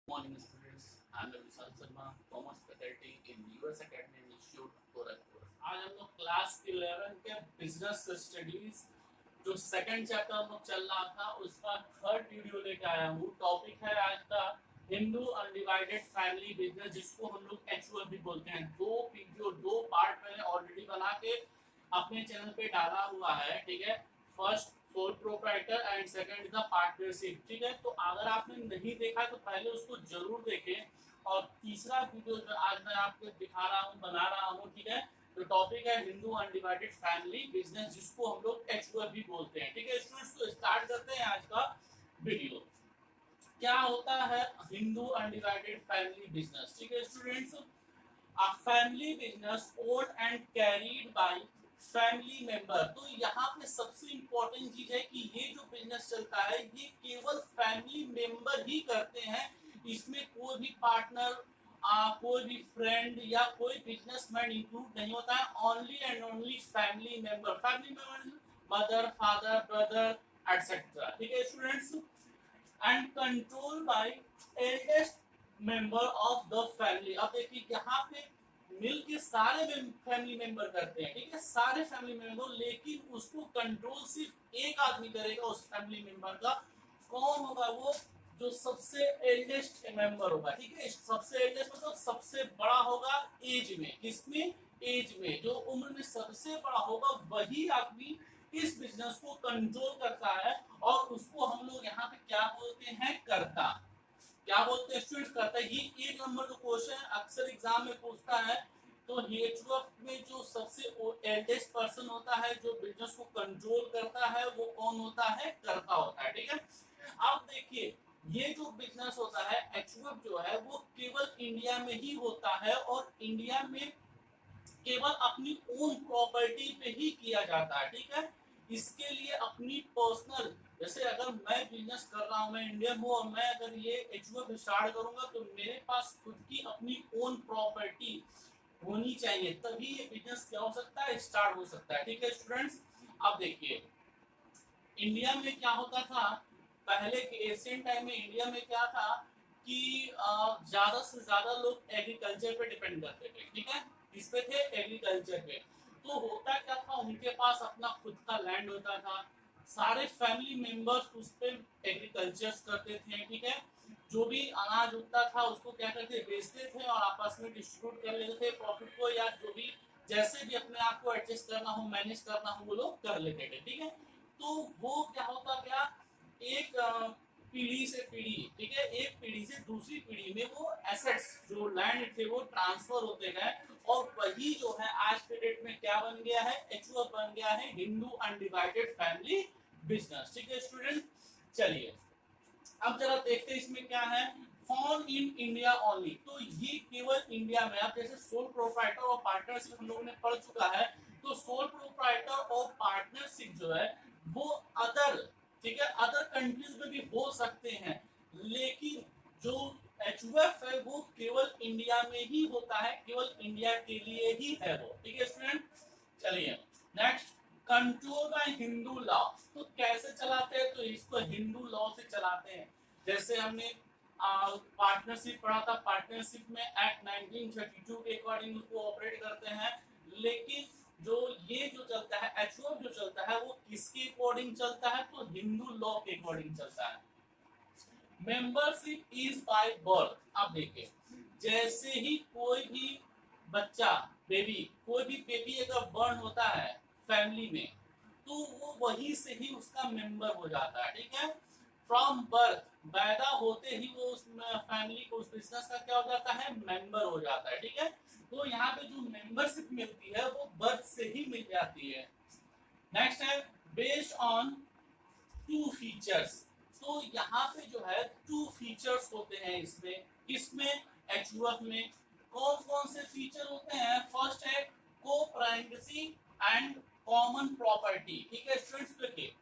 Morning students, I am Vishal Sharma, Commerce faculty in US Academy Institute, Gorakhpur. आज हम लोग class 11 के business studies जो सेकंड चैप्टर हम लोग चल रहा था उसका थर्ड वीडियो लेके आया हूँ। टॉपिक है आज का हिंदू अनडिवाइडेड फैमिली बिजनेस, जिसको हम लोग HUF भी बोलते हैं। दो वीडियो दो पार्ट मैंने ऑलरेडी बना के अपने चैनल पे डाला हुआ है, ठीक है। First sole proprietor and second is the partnership, ठीक है। तो अगर आपने नहीं देखा तो पहले उसको जरूर देखें। और तीसरा वीडियो जो आज मैं आपको दिखा रहा हूँ, बना रहा हूँ, ठीक है। तो टॉपिक है हिंदू अनडिवाइडेड फैमिली बिजनेस, जिसको हम लोग HUF भी बोलते हैं, ठीक है। स्टूडेंट्स, तो स्टार्ट करते हैं आज का वीडियो। क्या होता है हिंदू अनडिवाइडेड फैमिली बिजनेस, ठीक है students. A family business owned and carried by family member. तो यहाँ पे सबसे इम्पोर्टेंट चीज है कि ये जो बिजनेस चलता है ये केवल फैमिली मेंबर ही करते हैं। इसमें कोई भी पार्टनर, कोई भी फ्रेंड या कोई बिजनेसमैन इंक्लूड नहीं होता है। Only and only family member. Family member mother, father, brother etcetera, ठीक है students. And control by eldest member of the family. अब देखिए यहाँ पे मिल के सारे फैमिली मेंबर करते हैं, ठीक है, सारे फैमिली मेंबर, लेकिन उसको कंट्रोल सिर्फ एक आदमी करेगा उस फैमिली मेंबर का। कौन होगा वो? जो सबसे एल्डेस्ट मेंबर होगा, ठीक है। सबसे एल्डेस्ट मतलब सबसे बड़ा होगा एज में। किसमें? एज में। जो उम्र में सबसे बड़ा होगा वही आदमी इस बिजनेस को कंट्रोल करता है। और उसको हम लोग यहाँ पे क्या बोलते हैं? कर्ता। क्या बोलते हैं स्टूडेंट? करता है। ये एक नंबर का क्वेश्चन अक्सर एग्जाम में पूछता है। तो HUF में जो सबसे एल्डेस्ट पर्सन होता है जो बिजनेस को कंट्रोल करता है वो कौन होता है? कर्ता होता है, ठीक है। अब देखिए ये जो बिजनेस होता है HUF जो है वो केवल इंडिया में ही होता है, और इंडिया में केवल अपनी ओन प्रॉपर्टी पे ही किया जाता है, ठीक है। इसके लिए अपनी पर्सनल, जैसे अगर मैं बिजनेस कर रहा हूँ, मैं इंडियन हूँ, और मैं अगर ये HUF स्टार्ट करूंगा तो मेरे पास खुद की अपनी ओन प्रॉपर्टी होनी चाहिए, तभी ये बिजनेस क्या हो सकता है? स्टार्ट हो सकता है, ठीक है स्टूडेंट्स। अब देखिए इंडिया में क्या होता था पहले के एशियन टाइम में। इंडिया में क्या था कि ज्यादा से ज्यादा लोग एग्रीकल्चर पे डिपेंड करते थे, ठीक है। इस पे थे? एग्रीकल्चर पे। तो होता क्या था, उनके पास अपना खुद का लैंड होता था। सारे फैमिली मेंबर्स उस पे एग्रीकल्चर करते थे, ठीक है। जो भी अनाज उगता था उसको क्या करते? बेचते थे और आपस में डिस्ट्रीब्यूट कर लेते थे प्रॉफिट को, या जो भी जैसे भी अपने आप को एडजस्ट करना हो, मैनेज करना हो, वो लोग कर लेते थे, ठीक है। तो वो क्या होता गया, एक पीढ़ी से पीढ़ी, ठीक है, एक पीढ़ी से दूसरी पीढ़ी में वो एसेट्स जो लैंड थे वो ट्रांसफर होते गए। और वही जो है आज के डेट में क्या बन गया है? HUF बन गया है, हिंदू अनडिवाइडेड फैमिली बिजनेस, ठीक है स्टूडेंट। चलिए अब जरा देखते हैं इसमें क्या है। Form in India only. तो ये केवल इंडिया में। अब जैसे सोल प्रोप्राइटर और पार्टनरशिप हम लोगों ने पढ़ चुका है। तो सोल प्रोप्राइटर और पार्टनरशिप जो है वो अदर, ठीक है, अदर कंट्रीज में भी हो सकते हैं, लेकिन जो HUF है वो केवल इंडिया में ही होता है, केवल इंडिया के लिए ही है वो, ठीक है स्टूडेंट। चलिए next, control by Hindu law. तो कैसे चलाते हैं? तो इसको हिंदू लॉ से चलाते हैं। जैसे हमने पार्टनरशिप पढ़ा था, पार्टनरशिप में एक्ट 1932 के अकॉर्डिंग उसको ऑपरेट करते हैं। लेकिन जो ये जो चलता है HUF जो चलता है वो किसके अकॉर्डिंग चलता है? तो हिंदू लॉ के अकॉर्डिंग चलता है। Membership is by birth. अब देखिए जैसे ही कोई भी बच्चा, बेबी, कोई भी बेबी अगर बर्न होता है फैमिली में, तो वो वहीं से ही उसका मेंबर हो जाता है, ठीक है। फ्रॉम बर्थ, पैदा होते ही वो उस फैमिली को, उस बिजनेस का क्या हो जाता है? मेंबर हो जाता है, ठीक है। तो यहाँ पे जो मेंबरशिप मिलती है वो बर्थ से ही मिल जाती है। नेक्स्ट है बेस्ड ऑन टू फीचर्स। तो यहाँ पे जो है टू फीचर्स होते हैं इसमें। इसमें HUF में कौन कौन से फीचर होते हैं? फर्स्ट है को प्राइमेसी एंड कॉमन प्रॉपर्टी, ठीक है स्टूडेंट्स। देखिए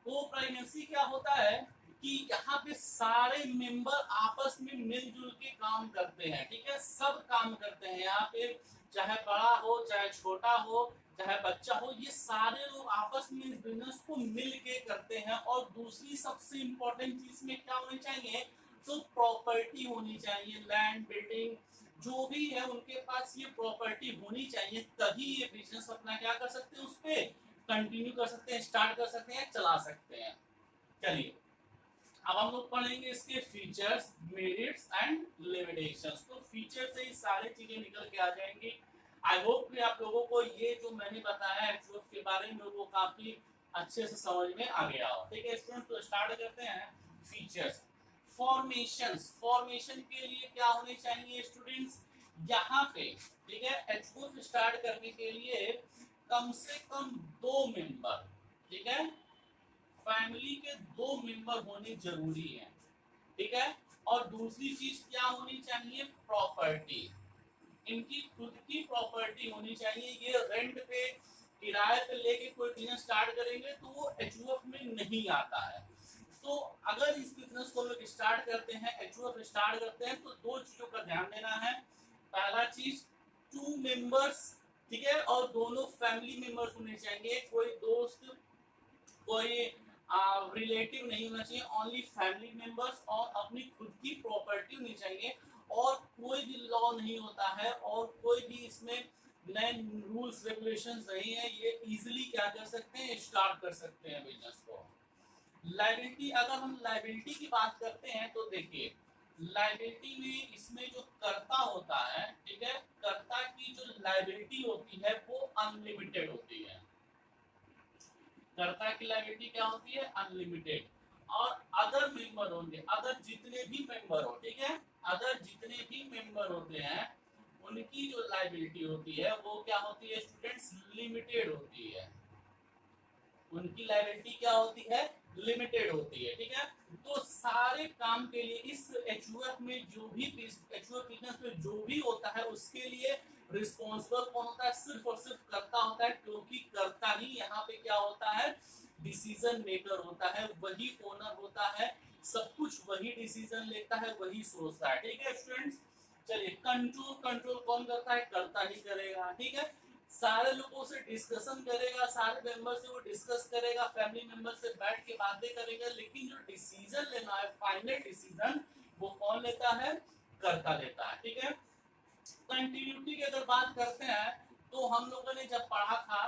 को प्राइमेसी क्या होता है कि यहाँ पे सारे मेंबर आपस में मिलजुल के काम करते हैं, ठीक है, सब काम करते हैं यहाँ पे, चाहे बड़ा हो चाहे छोटा हो चाहे बच्चा हो, ये सारे लोग आपस में इस बिजनेस को मिल के करते हैं। और दूसरी सबसे इंपॉर्टेंट चीज में क्या होनी चाहिए? तो प्रॉपर्टी होनी चाहिए, लैंड, बिल्डिंग, जो भी है उनके पास ये प्रॉपर्टी होनी चाहिए, तभी ये बिजनेस अपना क्या कर सकते हैं, उस पर कंटिन्यू कर सकते हैं, स्टार्ट कर सकते हैं, चला सकते हैं। चलिए अब हम लोग पढ़ेंगे इसके फीचर्स, मेरिट्स एंड लिमिटेशंस। तो फीचर से ही सारी चीजें निकल के आ जाएंगी। आई होप कि आप लोगों को ये जो मैंने बताया एचयूएफ के बारे में वो काफी अच्छे से समझ में आ गया हो। ठीक है स्टूडेंट्स, तो स्टार्ट करते हैं फीचर्स। फॉर्मेशंस, फॉर्मेशन के लिए क्या होने चाहिए स्टूडेंट्स, यहाँ पे ठीक है एचयूएफ स्टार्ट करने के लिए कम से कम 2 मेंबर, ठीक है फैमिली के 2 मेंबर होने जरूरी है। ठीक है, और दूसरी चीज क्या होनी चाहिए, प्रॉपर्टी, इनकी खुद की प्रॉपर्टी होनी चाहिए। ये रेंट पे, किराए पे लेके कोई बिजनेस स्टार्ट करेंगे तो वो एचयूएफ में नहीं आता है। तो अगर इस बिजनेस को लोग स्टार्ट करते हैं, एचयूएफ स्टार्ट करते हैं, तो 2 चीजों का ध्यान देना है। पहला चीज 2 मेंबर्स, ठीक है, और दोनों फैमिली मेंबर्स होने चाहिए, कोई दोस्त, कोई रिलेटिव नहीं होना चाहिए, ओनली फैमिली मेंबर्स, और अपनी खुद की प्रॉपर्टी होनी चाहिए, और कोई भी लॉ नहीं होता है, और कोई भी इसमें नए रूल्स रेगुलेशंस नहीं है, ये इजीली क्या कर सकते हैं, स्टार्ट कर सकते हैं बिजनेस को। लायबिलिटी, अगर हम लायबिलिटी की बात करते हैं तो देखिए लायबिलिटी में इसमें जो कर्ता होता है, ठीक है, कर्ता की जो लायबिलिटी होती है वो अनलिमिटेड होती है। कर्ता की लायबिलिटी क्या होती है, अनलिमिटेड। और अदर मेंबर होंगे, अदर जितने भी मेंबर हो, ठीक है, अदर जितने भी मेंबर होते हैं उनकी जो लायबिलिटी होती है वो क्या होती है स्टूडेंट्स, लिमिटेड होती है। उनकी लायबिलिटी क्या होती है, लिमिटेड होती है। ठीक है, तो सारे काम के लिए इस एचयूएफ में जो भी एचयूएफ बिजनेस में जो भी होता है उसके लिए रिस्पॉन्सिबल कौन होता है, सिर्फ और सिर्फ कर्ता होता है, क्योंकि कर्ता ही यहाँ पे क्या होता है, डिसीजन मेकर होता है, वही ओनर होता है, सब कुछ वही डिसीजन लेता है, वही सोचता है। ठीक है स्टूडेंट्स, चलिए कंट्रोल, कंट्रोल कौन करता है, कर्ता ही करेगा। ठीक है, सारे लोगों से डिस्कशन करेगा, सारे मेंबर से वो डिस्कस करेगा, फैमिली मेंबर से बैठ के बातें करेगा, लेकिन जो डिसीजन लेना है, फाइनल डिसीजन, वो कौन लेता है, कर्ता लेता है। ठीक है, कंटिन्यूटी की अगर बात करते हैं तो हम लोगों ने जब पढ़ा था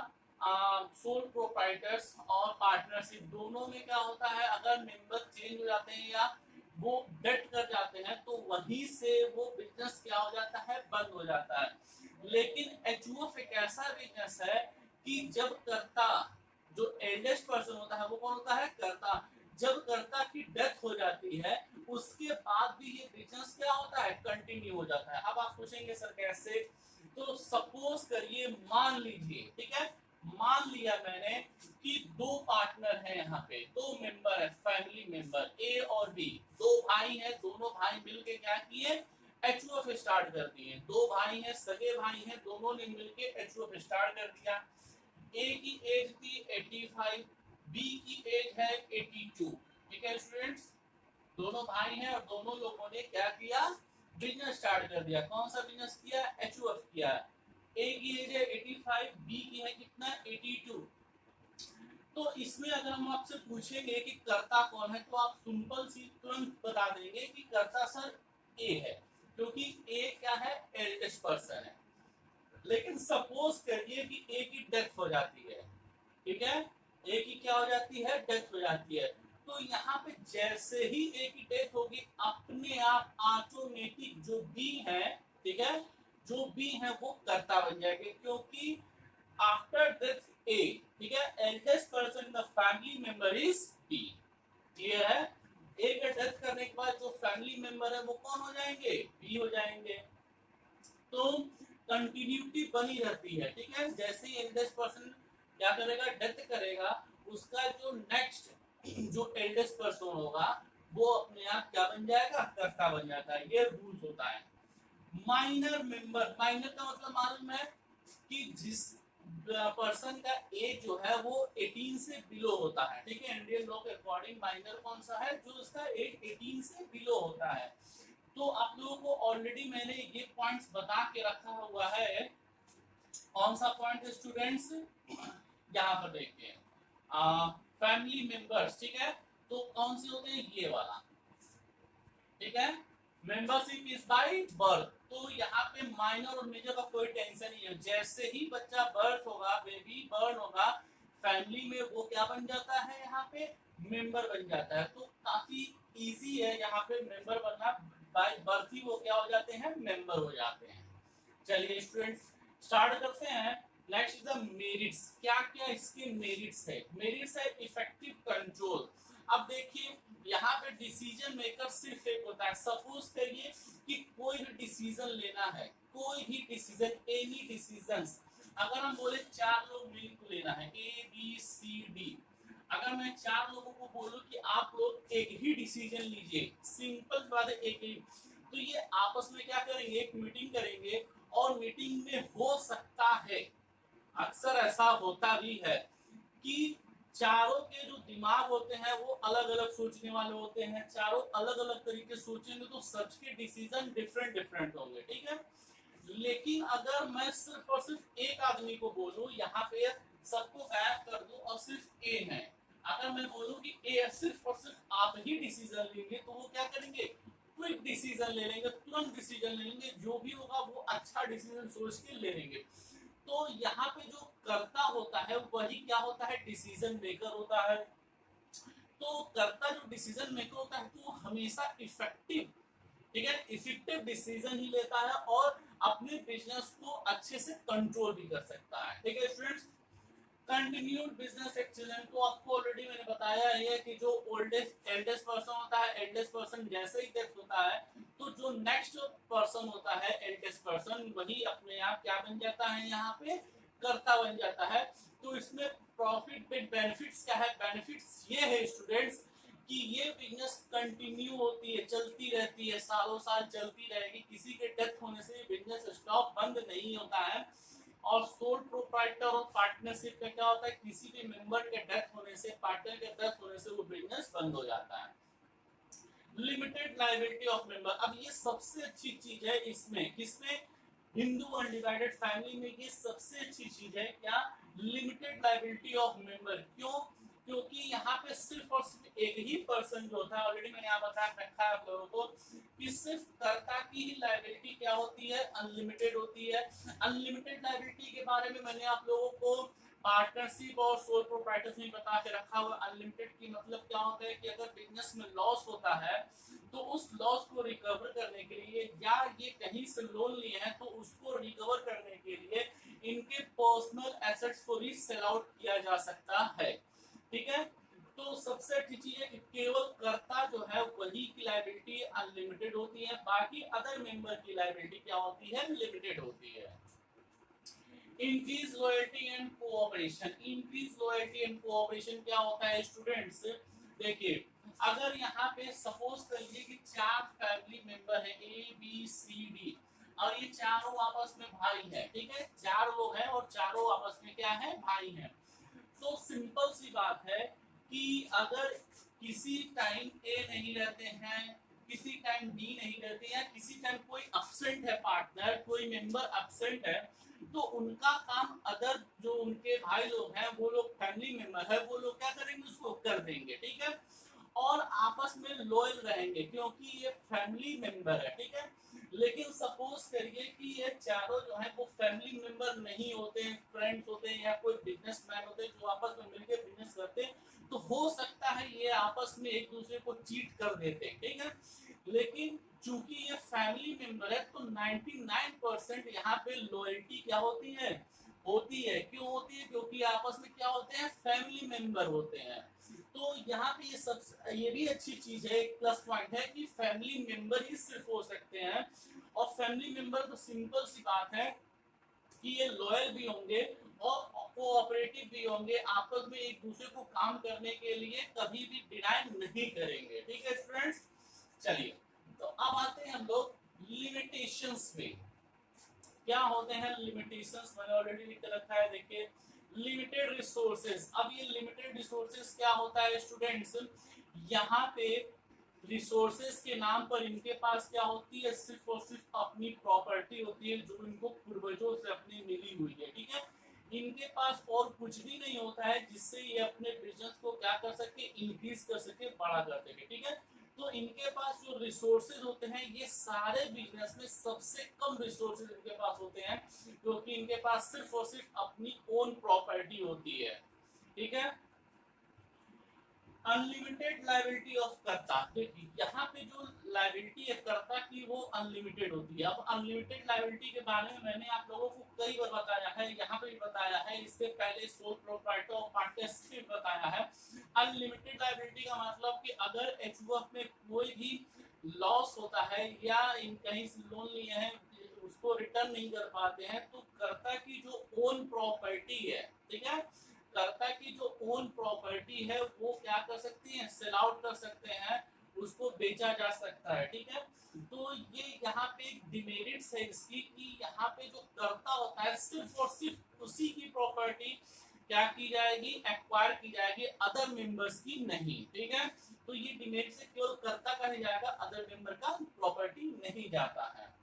सोल प्रोप्राइटर्स और पार्टनरशिप, दोनों में क्या होता है, अगर मेंबर चेंज हो जाते हैं या वो डेट कर जाते हैं तो वहीं से वो बिजनेस क्या हो जाता है, बंद हो जाता है। लेकिन एचयूएफ एक ऐसा बिजनेस है कि जब कर्ता, जो एल्डेस्ट पर्सन होता है वो कौन होता है, कर्ता, जब कर्ता की डेथ हो जाती है उसके बाद भी ये बिजनेस क्या होता है, कंटिन्यू हो जाता है। अब आप पूछेंगे सर कैसे, तो सपोज करिए, मान लीजिए, ठीक है, मान लिया मैंने कि 2 पार्टनर हैं, यहाँ पे 2 मेंबर है, फैमिली मेंबर ए और बी, 2 भाई हैं, दोनों भाई मिलके क्या किए, एचयूएफ स्टार्ट कर दिए। 2 भाई हैं, सगे भाई हैं, दोनों ने मिलके एचयूएफ स्टार्ट कर दिया। ए की एज थी 85, बी की एज है 82। ठीक है स्टूडेंट्स, दोनों भाई हैं और दोनों लोगों ने क्या किया, बिजनेस स्टार्ट कर दिया। कौन सा बिजनेस किया, एचयूएफ किया। ए की एज है 85, बी की है कितना, 82। तो इसमें अगर हम आपसे पूछेंगे कि कर्ता कौन है, तो आप सिंपल सी तुरंत बता देंगे कि कर्ता सर ए है, क्योंकि ए क्या है, एल्डेस्ट पर्सन है। लेकिन सपोज करिए कि ए की डेथ हो जाती है, ठीक है, ए की क्या हो जाती है, डेथ हो जाती है, तो यहाँ पे जैसे ही ए की डेथ होगी अपने आप ऑटोमेटिक जो बी है, ठीक है, जो बी है वो कर्ता बन जाएंगे, क्योंकि आफ्टर डेथ ए, ठीक है, eldest person in the family member is B. Clear है, ए के डेथ करने के बाद जो फैमिली मेंबर है वो कौन हो जाएंगे, बी हो जाएंगे। तो कंटिन्यूटी बनी रहती है। ठीक है, जैसे ही एल्डेस्ट पर्सन क्या करेगा, डेथ करेगा, उसका जो नेक्स्ट जो एल्डेस्ट पर्सन होगा वो अपने आप क्या बन जाएगा, कर्ता बन जाता है। ये रूल्स होता है। माइनर मेंबर, माइनर का मतलब मालूम है कि जिस पर्सन का एज जो है वो 18 से बिलो होता है। ठीक है, इंडियन लॉ के अकॉर्डिंग माइनर कौन सा है, जो उसका एज 18 से बिलो होता है। तो आप लोगों को ऑलरेडी मैंने ये पॉइंट्स बता के रखा हुआ है। कौन सा पॉइंट स्टूडेंट्स, यहाँ पर देखते हैं फैमिली मेंबर्स। ठीक है, तो कौन से होते हैं, ये वाला, ठीक है, मेंबरशिप इज बाय बर्थ। तो यहाँ पे माइनर और मेजर का कोई टेंशन नहीं है, जैसे ही बच्चा बर्थ होगा, बेबी बर्न होगा, फैमिली में वो क्या बन जाता है, यहाँ पे मेंबर बन जाता है। तो काफी इजी है यहाँ पे मेंबर बनना, बाय बर्थ ही वो क्या हो जाते हैं, मेंबर हो जाते हैं। चलिए स्टूडेंट्स स्टार्ट करते हैं। Next is the merits. क्या क्या इसके मेरिट्स है? मेरिट्स है इफेक्टिव कंट्रोल। अब देखिए यहाँ पे डिसीजन मेकर सिर्फ एक होता है। सपोज करिए कि कोई भी डिसीजन लेना है, कोई भी डिसीजन, एनी डिसीजन, अगर हम बोले 4 लोग मिलकर लेना है, ABCD, अगर मैं 4 लोगों को बोलूं कि आप लोग एक ही डिसीजन लीजिए, सिंपल बात है, एक ही, तो ये आपस में क्या करेंगे, एक मीटिंग करेंगे, और मीटिंग में हो सकता है, अक्सर ऐसा होता भी है कि चारों के जो दिमाग होते हैं वो अलग अलग सोचने वाले होते हैं, चारों अलग अलग तरीके सोचेंगे तो सबके डिसीजन डिफरेंट डिफरेंट होंगे, ठीक है। लेकिन अगर मैं सिर्फ और सिर्फ एक आदमी को बोलूं, यहाँ पे सबको गायब कर दूं और सिर्फ ए है, अगर मैं बोलूं कि ए सिर्फ और सिर्फ आप ही डिसीजन लेंगे, तो वो क्या करेंगे, क्विक डिसीजन ले लेंगे, तुरंत डिसीजन ले लेंगे, जो भी होगा वो अच्छा डिसीजन सोच के ले लेंगे। तो यहाँ पे जो कर्ता होता है वही क्या होता है, डिसीजन मेकर होता है। तो कर्ता जो डिसीजन मेकर होता है तो हमेशा इफेक्टिव, ठीक है, इफेक्टिव डिसीजन ही लेता है और अपने बिजनेस को अच्छे से कंट्रोल भी कर सकता है, ठीक है स्टूडेंट्स। कंटिन्यूड बिजनेस एक्सीलेंस, तो आपको ऑलरेडी मैंने बताया है कि जो ओल्डेस्ट एल्डेस्ट पर्सन होता है, एल्डेस्ट पर्सन जैसे ही डेथ होता है, तो जो नेक्स्ट पर्सन होता है एल्डेस्ट पर्सन, वही अपने आप क्या बन जाता है, यहाँ पे कर्ता बन जाता है। तो इसमें प्रॉफिट पे बेनिफिट्स क्या है, बेनिफिट्स ये है स्टूडेंट्स कि ये बिजनेस कंटिन्यू होती है, चलती रहती है, सालों साल चलती रहेगी, किसी के डेथ होने से बिजनेस स्टॉप बंद नहीं होता है। और सोल प्रोप्राइटर और पार्टनरशिप में क्या होता है, किसी भी मेंबर के डेथ होने से, पार्टनर के डेथ होने से वो बिजनेस बंद हो जाता है। लिमिटेड लायबिलिटी ऑफ मेंबर, अब ये सबसे अच्छी चीज है इसमें, किसमें, हिंदू अनडिवाइडेड फैमिली में ये सबसे अच्छी चीज है, क्या, लिमिटेड लायबिलिटी ऑफ मेंबर। क्यों, क्योंकि यहाँ पे सिर्फ और सिर्फ एक ही पर्सन जो होता है, ऑलरेडी मैंने यहाँ बता रखा है आप लोगों को कि सिर्फ कर्ता की ही लायबिलिटी क्या होती है, अनलिमिटेड होती है। अनलिमिटेड लायबिलिटी के बारे में मैंने आप लोगों को पार्टनरशिप और सोल प्रोप्राइटरशिप में बता के रखा हुआ। अनलिमिटेड की मतलब क्या होता है कि अगर बिजनेस में लॉस होता है तो उस लॉस को रिकवर करने के लिए, या ये कहीं से लोन लिए हैं तो उसको रिकवर करने के लिए इनके पर्सनल एसेट्स को भी सेल आउट किया जा सकता है, ठीक है। तो सबसे अच्छी चीज है कि केवल कर्ता जो है वही की लायबिलिटी अनलिमिटेड होती है, बाकी अदर मेंबर की लायबिलिटी क्या होती है, लिमिटेड होती है। Increase loyalty and cooperation, increase loyalty and cooperation क्या होता है स्टूडेंट्स, देखिए अगर यहाँ पे सपोज करिए कि 4 फैमिली मेंबर है ABCD, और ये चारों आपस में भाई है, ठीक है, 4 लोग हैं और चारों आपस में क्या है, भाई हैं। तो सिंपल सी बात है कि अगर किसी टाइम ए नहीं रहते हैं, किसी टाइम बी नहीं रहते, या किसी टाइम कोई एब्सेंट है पार्टनर, कोई मेंबर एब्सेंट है, तो उनका काम अदर जो उनके भाई लोग हैं, वो लोग फैमिली मेंबर है, वो लोग क्या करेंगे, उसको कर देंगे, ठीक है, और आपस में लॉयल रहेंगे क्योंकि ये फैमिली मेंबर है, ठीक है। लेकिन सपोज करिए कि ये चारों जो है वो फैमिली मेंबर नहीं होते हैं, फ्रेंड्स होते हैं या कोई बिजनेसमैन होते हैं जो आपस में मिलकर बिजनेस करते हैं, तो हो सकता है ये आपस में एक दूसरे को चीट कर देते हैं, ठीक है। लेकिन चूंकि ये फैमिली मेंबर है तो 99% यहाँ पे लॉयल्टी क्या होती है, होती है। क्यों होती है, क्योंकि आपस में क्या होते हैं, फैमिली मेंबर होते हैं। तो यहाँ पे ये सब, ये भी अच्छी चीज है, एक प्लस पॉइंट है कि फैमिली मेंबर ही सिर्फ हो सकते हैं, और फैमिली मेंबर तो सिंपल सी बात है कि ये लॉयल भी होंगे और कोऑपरेटिव भी होंगे, आपस में एक दूसरे को काम करने के लिए कभी भी डिनाई नहीं करेंगे, ठीक है स्टूडेंट्स। चलिए तो अब आते हैं हम लोग लिमिटेशंस पे। क्या होते हैं लिमिटेशंस, मैंने ऑलरेडी लिख के रखा है, देखिए लिमिटेड रिसोर्सेज। अब ये लिमिटेड रिसोर्सेज क्या होता है स्टूडेंट्स, यहाँ पे रिसोर्सेज के नाम पर इनके पास क्या होती है, सिर्फ और सिर्फ अपनी प्रॉपर्टी होती है जो इनको पूर्वजों से अपनी मिली हुई है, ठीक है। इनके पास और कुछ भी नहीं होता है जिससे ये अपने बिजनेस को क्या कर सके, इंक्रीज कर सके, बड़ा कर सके, ठीक है। तो इनके पास जो रिसोर्सेज होते हैं, ये सारे बिजनेस में सबसे कम रिसोर्सेज इनके पास होते हैं, क्योंकि इनके पास सिर्फ और सिर्फ अपनी ओन प्रॉपर्टी होती है, ठीक है। अनलिमिटेड लायबिलिटी ऑफ कर्ता, देखिए यहाँ पे जो लायबिलिटी है कर्ता की वो अनलिमिटेड होती है। अब अनलिमिटेड लायबिलिटी के बारे में मैंने आप लोगों को कई बार बताया है, यहाँ पे भी बताया है, इससे पहले सोल प्रोप्राइटर और पार्टनर्स में बताया है। अनलिमिटेड लायबिलिटी का मतलब कि अगर एचयूएफ में कोई भी लॉस होता है या इन कहीं से लोन लिए हैं उसको रिटर्न नहीं कर पाते हैं, तो कर्ता की जो ओन प्रॉपर्टी है, ठीक है, कर्ता की जो ओन प्रॉपर्टी है वो क्या कर सकती है, सेल आउट कर सकते हैं, उसको बेचा जा सकता है, ठीक है। तो ये यहाँ पे एक डिमेरिट्स है इसकी कि यहाँ पे जो कर्ता होता है सिर्फ और सिर्फ उसी की प्रॉपर्टी क्या की जाएगी, एक्वायर की जाएगी, अदर मेंबर्स की नहीं, ठीक है। तो ये डिमेरिट से केवल कर्ता का ही जाएगा, अदर मेंबर का प्रॉपर्टी नहीं जाता है।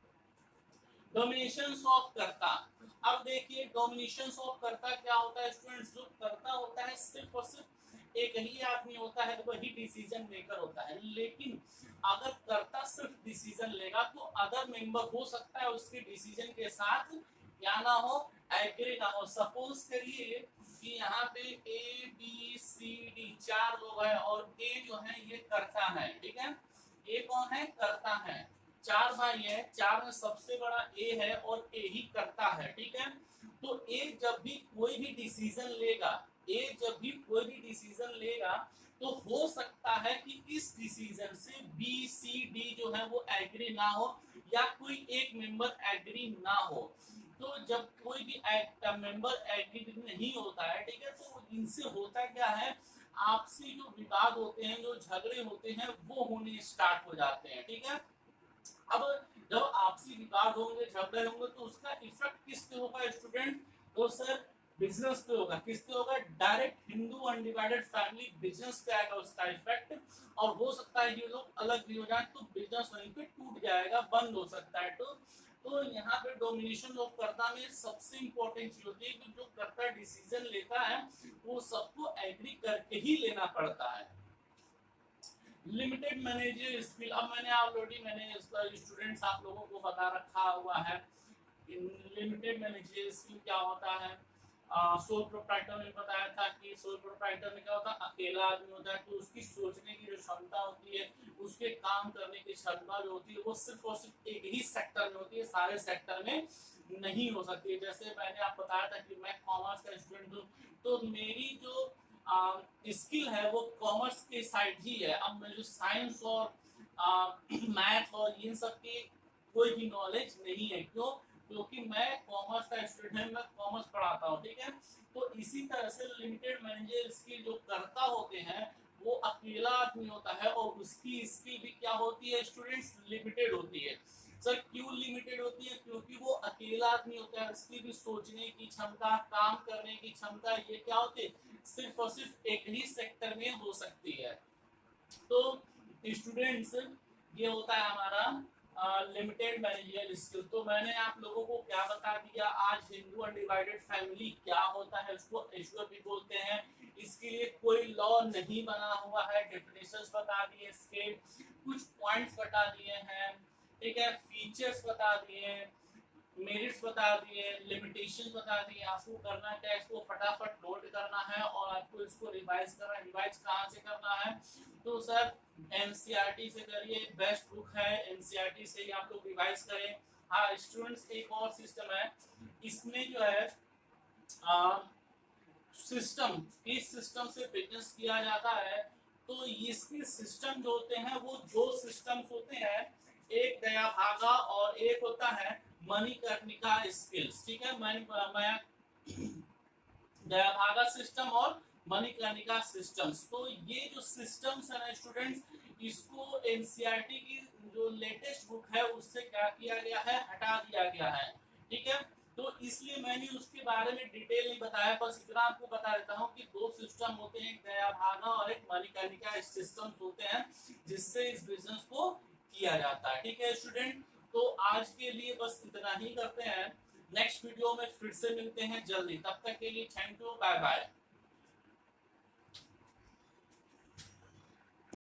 डोमिनेशंस ऑफ कर्ता, अब देखिए डोमिनेशंस ऑफ कर्ता क्या होता है स्टूडेंट्स। जो कर्ता होता है सिर्फ और सिर्फ एक ही आदमी होता है, वही डिसीजन मेकर होता है, लेकिन अगर कर्ता सिर्फ डिसीजन लेगा तो अदर मेंबर हो सकता है उसके डिसीजन के साथ क्या ना हो, एग्री ना हो। सपोज करिए कि यहाँ पे ए बी सी डी चार लोग हैं और ए जो है ये कर्ता है, ठीक है। ए कौन है, कर्ता है, चार भाई है, चार में सबसे बड़ा ए है और ए ही करता है, ठीक है। तो ए जब भी कोई भी डिसीजन लेगा, ए जब भी कोई भी डिसीजन लेगा तो हो सकता है कि इस डिसीजन से बी सी डी जो है वो एग्री ना हो या कोई एक मेंबर एग्री ना हो। तो जब कोई भी मेंबर एग्री नहीं होता है, ठीक है, तो इनसे होता क्या है, आपसी जो विवाद होते हैं, जो झगड़े होते हैं वो होने स्टार्ट हो जाते हैं, ठीक है। अब जब आपसी विवाद होंगे, झगड़े होंगे, तो उसका इफेक्ट किस पे होगा स्टूडेंट, तो सर बिजनेस पे होगा। किस पे होगा, direct Hindu undivided family business पे आएगा उसका इफेक्ट, और हो सकता है ये लोग अलग भी हो जाए तो बिजनेस वहीं पे टूट जाएगा, बंद हो सकता है। तो यहाँ पे डोमिनेशन ऑफ कर्ता में सबसे इंपॉर्टेंट चीज होती है कि जो कर्ता डिसीजन लेता है वो सबको एग्री करके ही लेना पड़ता है। लिमिटेड मैनेजर स्किल, अब मैंने ऑलरेडी स्टूडेंट्स आप लोगों को बता रखा हुआ है लिमिटेड मैनेजर स्किल क्या होता है। सोल प्रोप्राइटर ने बताया था कि सोल प्रोप्राइटर में क्या होता है, अकेला आदमी होता है तो उसकी सोचने की जो क्षमता होती है, उसके काम करने की क्षमता जो होती है वो सिर्फ और सिर्फ एक ही सेक्टर में होती है, सारे सेक्टर में नहीं हो सकती है। जैसे मैंने आप बताया था कि मैं कॉमर्स का स्टूडेंट हूँ, तो मेरी जो स्किल है वो कॉमर्स के साइड ही है। अब मुझे साइंस और मैथ और इन सब की कोई भी नॉलेज नहीं है, क्यों, क्योंकि मैं कॉमर्स का स्टूडेंट है, मैं कॉमर्स पढ़ाता हूँ, ठीक है। तो इसी तरह से लिमिटेड मैनेजर स्किल जो करता होते हैं वो अकेला आदमी होता है और उसकी स्किल भी क्या होती है स्टूडेंट्स, लिमिटेड होती है। सर क्यों लिमिटेड होती है, क्योंकि वो अकेला आदमी होता है, उसकी भी सोचने की क्षमता, काम करने की क्षमता, ये क्या होती है, सिर्फ और सिर्फ एक ही सेक्टर में हो सकती है। तो स्टूडेंट्स ये होता है हमारा लिमिटेड मैनेजरियल स्किल। तो मैंने आप लोगों को क्या बता दिया आज, हिंदू अनडिवाइडेड फैमिली क्या होता है, उसको ईश्वर भी बोलते हैं, इसके लिए कोई लॉ नहीं बना हुआ है, डेफिनेशंस बता दिए, इसके कुछ पॉइंट्स बता दिए हैं, ठीक है, फीचर्स बता दिए, मेरिट्स बता दिए, लिमिटेशन बता दिए, आपको करना क्या है, इसको फटाफट नोट करना है और आपको इसको रिवाइज करना है। रिवाइज कहाँ से करना है, तो सर एनसीईआरटी से करिए, बेस्ट बुक है, एनसीईआरटी से ही आप लोग रिवाइज करें। हाँ स्टूडेंट्स, एक और सिस्टम है, इसमें जो है सिस्टम, इस सिस्टम से बिजनेस किया जाता है। तो इसके सिस्टम जो होते हैं वो दो सिस्टम्स होते हैं, एक दया भागा और एक होता है मणिकर्णिका स्किल्स, ठीक है। मैं दया भागा सिस्टम और मणिकर्णिका सिस्टम्स, तो ये जो सिस्टम्स है ना स्टूडेंट्स, इसको एनसीईआरटी की जो लेटेस्ट बुक है उससे क्या किया गया है, हटा दिया गया है, ठीक है। तो इसलिए मैंने उसके बारे में डिटेल नहीं बताया, बस इतना आपको बता देता हूँ कि दो सिस्टम होते हैं, एक दया भागा और एक मणिकर्णिका सिस्टम होते हैं जिससे इस बिजनेस को किया जाता है, ठीक है स्टूडेंट। तो आज के लिए बस इतना ही करते हैं। नेक्स्ट वीडियो में फिर से मिलते हैं जल्दी, तब तक के लिए थैंक यू, बाय बाय।